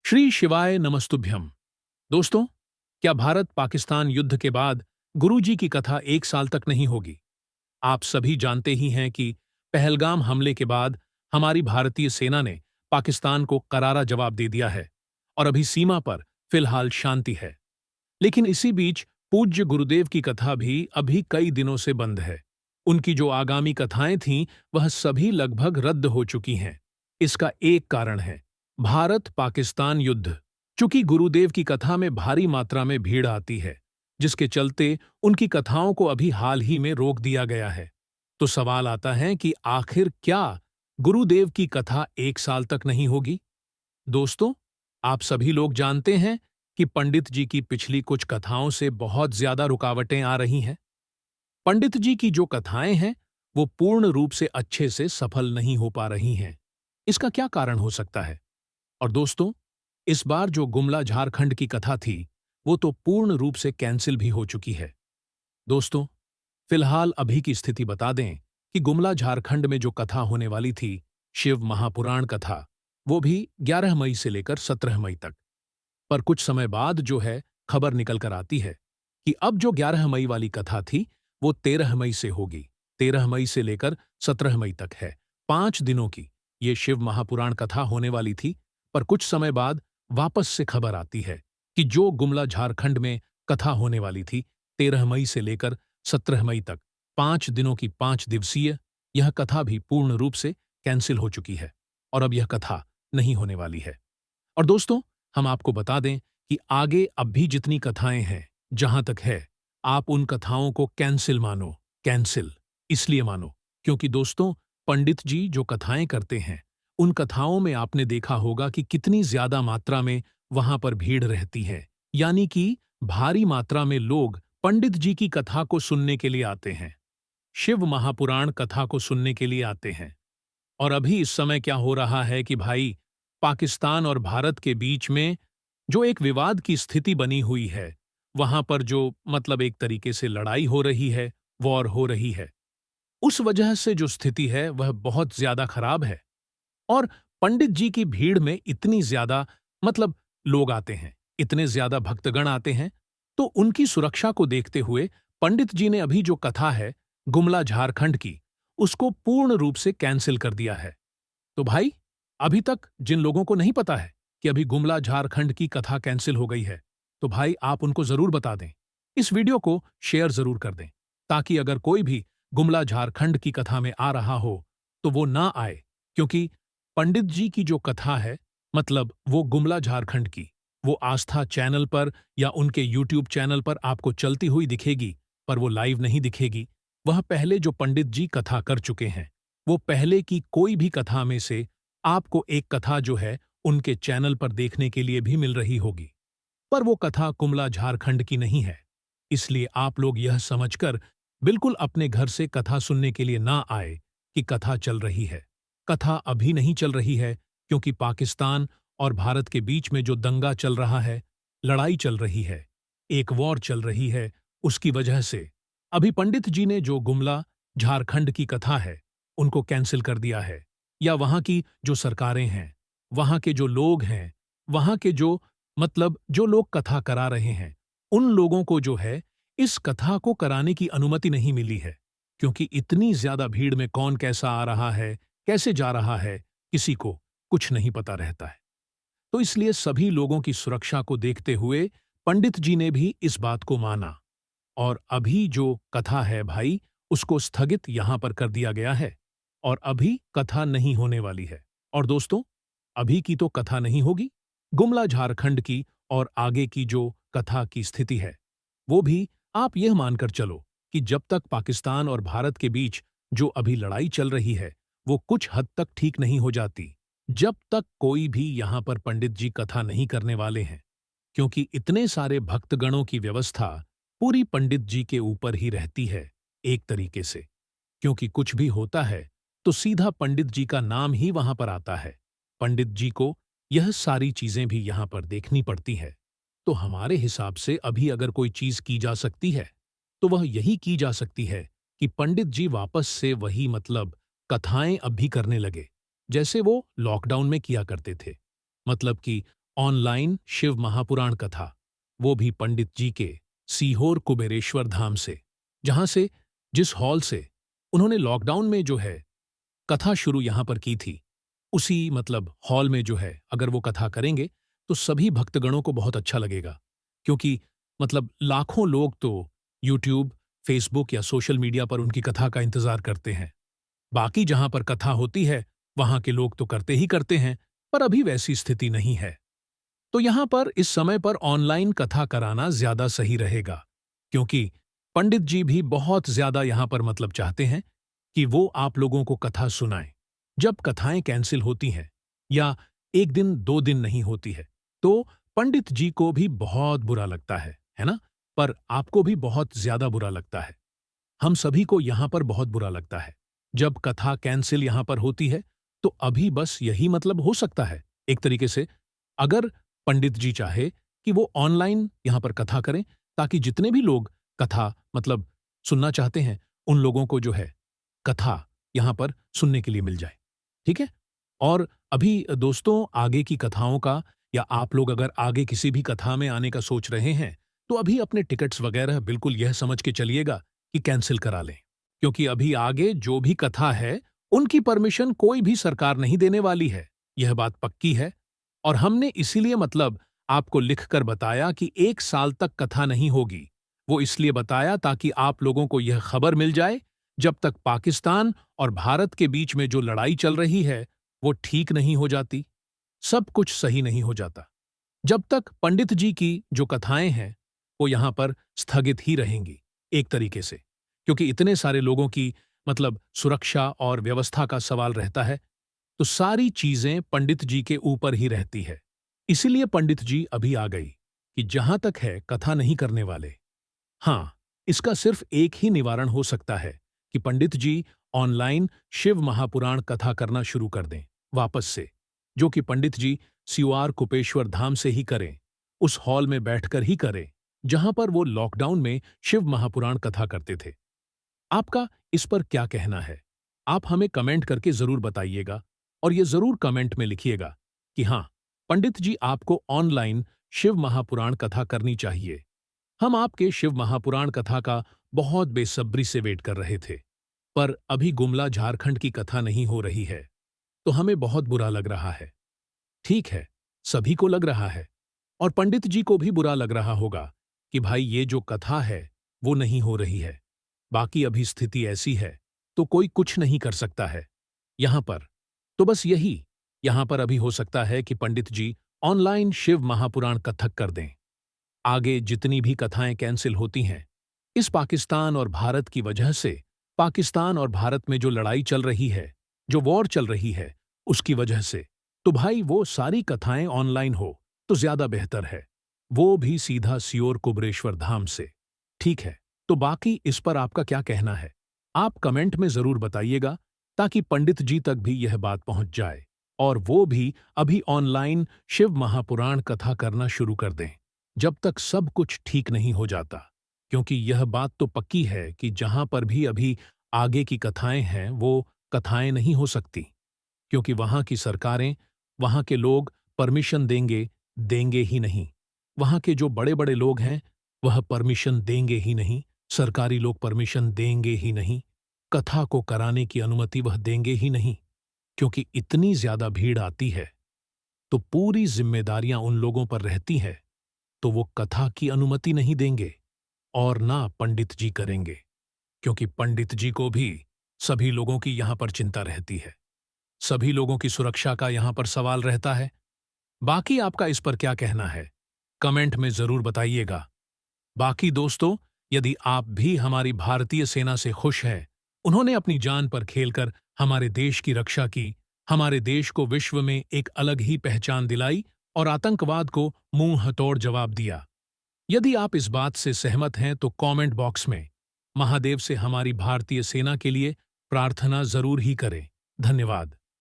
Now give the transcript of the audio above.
श्री शिवाय नमस्तुभ्यम। दोस्तों, क्या भारत पाकिस्तान युद्ध के बाद गुरुजी की कथा एक साल तक नहीं होगी? आप सभी जानते ही हैं कि पहलगाम हमले के बाद हमारी भारतीय सेना ने पाकिस्तान को करारा जवाब दे दिया है और अभी सीमा पर फिलहाल शांति है। लेकिन इसी बीच पूज्य गुरुदेव की कथा भी अभी कई दिनों से बंद है। उनकी जो आगामी कथाएं थीं वह सभी लगभग रद्द हो चुकी हैं। इसका एक कारण है भारत पाकिस्तान युद्ध। चूंकि गुरुदेव की कथा में भारी मात्रा में भीड़ आती है, जिसके चलते उनकी कथाओं को अभी हाल ही में रोक दिया गया है। तो सवाल आता है कि आखिर क्या गुरुदेव की कथा एक साल तक नहीं होगी? दोस्तों, आप सभी लोग जानते हैं कि पंडित जी की पिछली कुछ कथाओं से बहुत ज्यादा रुकावटें आ रही हैं। पंडित जी की जो कथाएं हैं वो पूर्ण रूप से अच्छे से सफल नहीं हो पा रही हैं। इसका क्या कारण हो सकता है? और दोस्तों, इस बार जो गुमला झारखंड की कथा थी वो तो पूर्ण रूप से कैंसिल भी हो चुकी है। दोस्तों, फिलहाल अभी की स्थिति बता दें कि गुमला झारखंड में जो कथा होने वाली थी, शिव महापुराण कथा, वो भी 11 मई से लेकर 17 मई तक। पर कुछ समय बाद जो है खबर निकल कर आती है कि अब जो 11 मई वाली कथा थी वो 13 मई से होगी। 13 मई से लेकर 17 मई तक है, 5 दिनों की ये शिव महापुराण कथा होने वाली थी। पर कुछ समय बाद वापस से खबर आती है कि जो गुमला झारखंड में कथा होने वाली थी 13 मई से लेकर 17 मई तक, 5 दिनों की 5 दिवसीय यह कथा भी पूर्ण रूप से कैंसिल हो चुकी है और अब यह कथा नहीं होने वाली है। और दोस्तों, हम आपको बता दें कि आगे अब भी जितनी कथाएं हैं, जहां तक है, आप उन कथाओं को कैंसिल मानो। कैंसिल इसलिए मानो क्योंकि दोस्तों, पंडित जी जो कथाएं करते हैं उन कथाओं में आपने देखा होगा कि कितनी ज्यादा मात्रा में वहां पर भीड़ रहती है। यानी कि भारी मात्रा में लोग पंडित जी की कथा को सुनने के लिए आते हैं, शिव महापुराण कथा को सुनने के लिए आते हैं। और अभी इस समय क्या हो रहा है कि भाई, पाकिस्तान और भारत के बीच में जो एक विवाद की स्थिति बनी हुई है, वहां पर जो मतलब एक तरीके से लड़ाई हो रही है, वॉर हो रही है, उस वजह से जो स्थिति है वह बहुत ज्यादा खराब है। और पंडित जी की भीड़ में इतनी ज्यादा मतलब लोग आते हैं, इतने ज्यादा भक्तगण आते हैं, तो उनकी सुरक्षा को देखते हुए पंडित जी ने अभी जो कथा है गुमला झारखंड की, उसको पूर्ण रूप से कैंसिल कर दिया है। तो भाई, अभी तक जिन लोगों को नहीं पता है कि अभी गुमला झारखंड की कथा कैंसिल हो गई है, तो भाई आप उनको जरूर बता दें। इस वीडियो को शेयर जरूर कर दें ताकि अगर कोई भी गुमला झारखंड की कथा में आ रहा हो तो वो ना आए। क्योंकि पंडित जी की जो कथा है, मतलब वो गुमला झारखंड की, वो आस्था चैनल पर या उनके यूट्यूब चैनल पर आपको चलती हुई दिखेगी, पर वो लाइव नहीं दिखेगी। वह पहले जो पंडित जी कथा कर चुके हैं, वो पहले की कोई भी कथा में से आपको एक कथा जो है उनके चैनल पर देखने के लिए भी मिल रही होगी। पर वो कथा गुमला झारखंड की नहीं है। इसलिए आप लोग यह समझकर बिल्कुल अपने घर से कथा सुनने के लिए ना आए कि कथा चल रही है। कथा अभी नहीं चल रही है क्योंकि पाकिस्तान और भारत के बीच में जो दंगा चल रहा है, लड़ाई चल रही है, एक वॉर चल रही है, उसकी वजह से अभी पंडित जी ने जो गुमला झारखंड की कथा है उनको कैंसिल कर दिया है। या वहां की जो सरकारें हैं, वहां के जो लोग हैं, वहां के जो मतलब जो लोग कथा करा रहे हैं, उन लोगों को जो है इस कथा को कराने की अनुमति नहीं मिली है। क्योंकि इतनी ज्यादा भीड़ में कौन कैसा आ रहा है, कैसे जा रहा है, किसी को कुछ नहीं पता रहता है। तो इसलिए सभी लोगों की सुरक्षा को देखते हुए पंडित जी ने भी इस बात को माना और अभी जो कथा है भाई, उसको स्थगित यहां पर कर दिया गया है और अभी कथा नहीं होने वाली है। और दोस्तों, अभी की तो कथा नहीं होगी गुमला झारखंड की, और आगे की जो कथा की स्थिति है वो भी आप यह मानकर चलो कि जब तक पाकिस्तान और भारत के बीच जो अभी लड़ाई चल रही है वो कुछ हद तक ठीक नहीं हो जाती, जब तक कोई भी यहां पर पंडित जी कथा नहीं करने वाले हैं। क्योंकि इतने सारे भक्तगणों की व्यवस्था पूरी पंडित जी के ऊपर ही रहती है एक तरीके से। क्योंकि कुछ भी होता है तो सीधा पंडित जी का नाम ही वहां पर आता है। पंडित जी को यह सारी चीजें भी यहां पर देखनी पड़ती है। तो हमारे हिसाब से अभी अगर कोई चीज की जा सकती है तो वह यही की जा सकती है कि पंडित जी वापस से वही मतलब कथाएं अब भी करने लगे जैसे वो लॉकडाउन में किया करते थे। मतलब कि ऑनलाइन शिव महापुराण कथा, वो भी पंडित जी के सीहोर कुबेरेश्वर धाम से, जहां से जिस हॉल से उन्होंने लॉकडाउन में जो है कथा शुरू यहां पर की थी, उसी मतलब हॉल में जो है अगर वो कथा करेंगे तो सभी भक्तगणों को बहुत अच्छा लगेगा, क्योंकि मतलब लाखों लोग तो यूट्यूब, फेसबुक या सोशल मीडिया पर उनकी कथा का इंतजार करते हैं। बाकी जहां पर कथा होती है वहां के लोग तो करते ही करते हैं, पर अभी वैसी स्थिति नहीं है। तो यहां पर इस समय पर ऑनलाइन कथा कराना ज्यादा सही रहेगा, क्योंकि पंडित जी भी बहुत ज्यादा यहां पर मतलब चाहते हैं कि वो आप लोगों को कथा सुनाएं। जब कथाएं कैंसिल होती हैं या एक दिन दो दिन नहीं होती है, तो पंडित जी को भी बहुत बुरा लगता है ना? पर आपको भी बहुत ज्यादा बुरा लगता है। हम सभी को यहां पर बहुत बुरा लगता है जब कथा कैंसिल यहां पर होती है। तो अभी बस यही मतलब हो सकता है एक तरीके से, अगर पंडित जी चाहे कि वो ऑनलाइन यहां पर कथा करें, ताकि जितने भी लोग कथा मतलब सुनना चाहते हैं उन लोगों को जो है कथा यहां पर सुनने के लिए मिल जाए। ठीक है? और अभी दोस्तों, आगे की कथाओं का या आप लोग अगर आगे किसी भी कथा में आने का सोच रहे हैं, तो अभी अपने टिकट्स वगैरह बिल्कुल यह समझ के चलिएगा कि कैंसिल करा लें, क्योंकि अभी आगे जो भी कथा है उनकी परमिशन कोई भी सरकार नहीं देने वाली है। यह बात पक्की है। और हमने इसीलिए मतलब आपको लिखकर बताया कि 1 साल तक कथा नहीं होगी। वो इसलिए बताया ताकि आप लोगों को यह खबर मिल जाए, जब तक पाकिस्तान और भारत के बीच में जो लड़ाई चल रही है वो ठीक नहीं हो जाती, सब कुछ सही नहीं हो जाता, जब तक पंडित जी की जो कथाएं हैं वो यहां पर स्थगित ही रहेंगी एक तरीके से, क्योंकि इतने सारे लोगों की मतलब सुरक्षा और व्यवस्था का सवाल रहता है। तो सारी चीजें पंडित जी के ऊपर ही रहती है। इसीलिए पंडित जी अभी आ गई कि जहां तक है कथा नहीं करने वाले। हाँ, इसका सिर्फ एक ही निवारण हो सकता है कि पंडित जी ऑनलाइन शिव महापुराण कथा करना शुरू कर दें वापस से, जो कि पंडित जी सिवार कुपेश्वर धाम से ही करें, उस हॉल में बैठकर ही करें जहां पर वो लॉकडाउन में शिव महापुराण कथा करते थे। आपका इस पर क्या कहना है? आप हमें कमेंट करके जरूर बताइएगा, और ये जरूर कमेंट में लिखिएगा कि हाँ, पंडित जी आपको ऑनलाइन शिव महापुराण कथा करनी चाहिए। हम आपके शिव महापुराण कथा का बहुत बेसब्री से वेट कर रहे थे, पर अभी गुमला झारखंड की कथा नहीं हो रही है, तो हमें बहुत बुरा लग रहा है। ठीक है, सभी को लग रहा है, और पंडित जी को भी बुरा लग रहा होगा कि भाई ये जो कथा है वो नहीं हो रही है। बाकी अभी स्थिति ऐसी है तो कोई कुछ नहीं कर सकता है यहां पर। तो बस यही यहां पर अभी हो सकता है कि पंडित जी ऑनलाइन शिव महापुराण कथक कर दें। आगे जितनी भी कथाएं कैंसिल होती हैं, इस पाकिस्तान और भारत की वजह से, पाकिस्तान और भारत में जो लड़ाई चल रही है, जो वॉर चल रही है, उसकी वजह से, तो भाई वो सारी कथाएं ऑनलाइन हो तो ज्यादा बेहतर है, वो भी सीधा सियोर कुबरेश्वर धाम से। ठीक है, तो बाकी इस पर आपका क्या कहना है? आप कमेंट में जरूर बताइएगा, ताकि पंडित जी तक भी यह बात पहुंच जाए और वो भी अभी ऑनलाइन शिव महापुराण कथा करना शुरू कर दें, जब तक सब कुछ ठीक नहीं हो जाता। क्योंकि यह बात तो पक्की है कि जहां पर भी अभी आगे की कथाएं हैं वो कथाएं नहीं हो सकती, क्योंकि वहां की सरकारें, वहां के लोग परमिशन देंगे देंगे ही नहीं। वहां के जो बड़े बड़े लोग हैं वह परमिशन देंगे ही नहीं, सरकारी लोग परमिशन देंगे ही नहीं, कथा को कराने की अनुमति वह देंगे ही नहीं, क्योंकि इतनी ज्यादा भीड़ आती है तो पूरी जिम्मेदारियां उन लोगों पर रहती हैं, तो वो कथा की अनुमति नहीं देंगे और ना पंडित जी करेंगे, क्योंकि पंडित जी को भी सभी लोगों की यहां पर चिंता रहती है, सभी लोगों की सुरक्षा का यहां पर सवाल रहता है। बाकी आपका इस पर क्या कहना है? कमेंट में जरूर बताइएगा। बाकी दोस्तों, यदि आप भी हमारी भारतीय सेना से खुश हैं, उन्होंने अपनी जान पर खेलकर हमारे देश की रक्षा की, हमारे देश को विश्व में एक अलग ही पहचान दिलाई और आतंकवाद को मुंह हथौड़ जवाब दिया। यदि आप इस बात से सहमत हैं तो कमेंट बॉक्स में महादेव से हमारी भारतीय सेना के लिए प्रार्थना जरूर ही करें। धन्यवाद।